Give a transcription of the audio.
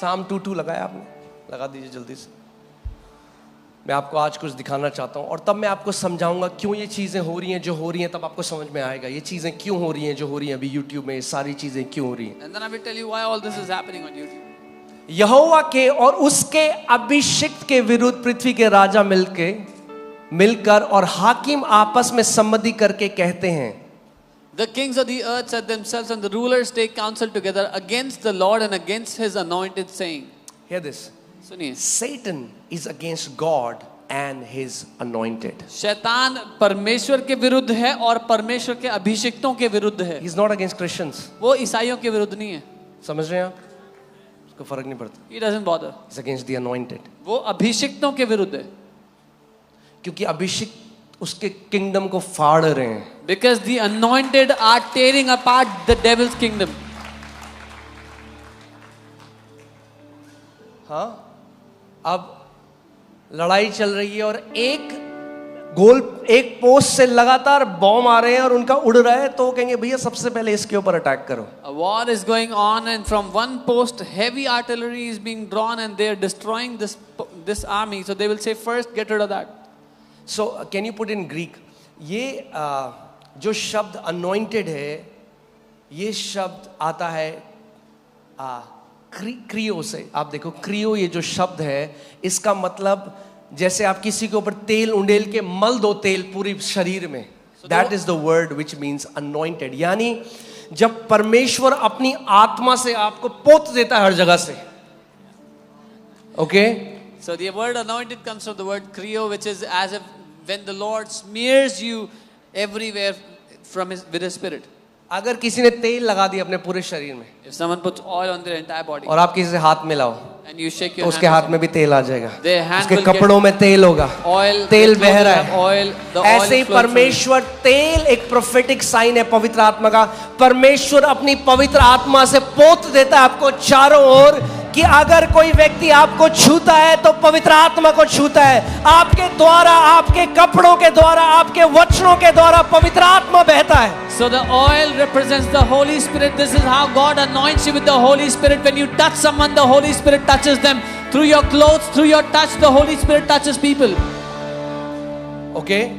Psalm 2:2 लगाया आपने? लगा दीजिए जल्दी से। मैं आपको आज कुछ दिखाना चाहता हूँ और तब मैं आपको समझाऊंगा क्यों ये चीज़ें हो रही हैं जो हो रही हैं, तब आपको समझ में आएगा ये चीज़ें क्यों हो रही हैं जो हो रही हैं अभी YouTube में, ये सारी चीज़ें क्यों हो रही हैं। And then I will tell you why all this is happening on YouTube. यहोवा के और उसके अभिषिक्त के विरुद्ध पृथ्वी के राजा मिलकर और हाकिम आपस में सम्मति करके कहते हैं, The kings of the earth set themselves and the rulers take counsel together against the Lord and against his anointed, saying. Hear this. सुनिए, Satan is against God and his anointed. शैतान परमेश्वर के विरुद्ध है और परमेश्वर के अभिषिक्तों के विरुद्ध है। He's not against Christians. वो ईसाइयों के विरुद्ध नहीं है। समझ रहे हैं आप? उसको फर्क नहीं पड़ता. He doesn't bother. He's against the anointed. वो अभिषिक्तों के विरुद्ध है। क्योंकि अभिषिक्त उसके किंगडम को फाड़ रहे हैं. Because the anointed are tearing apart the devil's kingdom. हाँ, अब लड़ाई चल रही है और एक पोस्ट से लगातार बॉम्ब आ रहे हैं और उनका उड़ रहा है, तो वो कहेंगे भैया सबसे पहले इसके ऊपर अटैक करो. A war is going on and from one post heavy artillery is being drawn and they are destroying this army, so they will say first get rid of that. So can you put in Greek? ये जो शब्द anointed है, ये शब्द आता है Creo से. आप देखो क्रियो, ये जो शब्द है इसका मतलब जैसे आप किसी के ऊपर तेल उंडेल के मल दो तेल पूरी शरीर में. That is the word which means anointed. यानी जब परमेश्वर अपनी आत्मा से आपको पोत देता है हर जगह से. Okay? So the word anointed comes from the word krio, which is as if when the Lord smears you everywhere with his spirit. अगर किसी ने तेल लगा दिया अपने पूरे शरीर में, If someone puts oil on their entire body और आप किसी से हाथ मिलाओ, and you shake your तो उसके hand, हाथ में भी तेल आ जाएगा. their hand उसके will कपड़ों में तेल होगा. oil, तेल their बह clothes रहा will have है. oil, the ऐसे oil he is flowing through. परमेश्वर, तेल एक प्रोफेटिक साइन है पवित्र आत्मा का. परमेश्वर अपनी पवित्र आत्मा से पोत देता है आपको चारों ओर कि अगर कोई व्यक्ति आपको छूता है तो पवित्र आत्मा को छूता है. आपके द्वारा, आपके कपड़ों के द्वारा, आपके वचनों के द्वारा पवित्र आत्मा बहता है. So the oil represents the Holy Spirit. This is how God anoints you with the Holy Spirit. When you touch someone, the Holy Spirit touches them. Through your clothes, through your touch, the Holy Spirit touches people. Okay?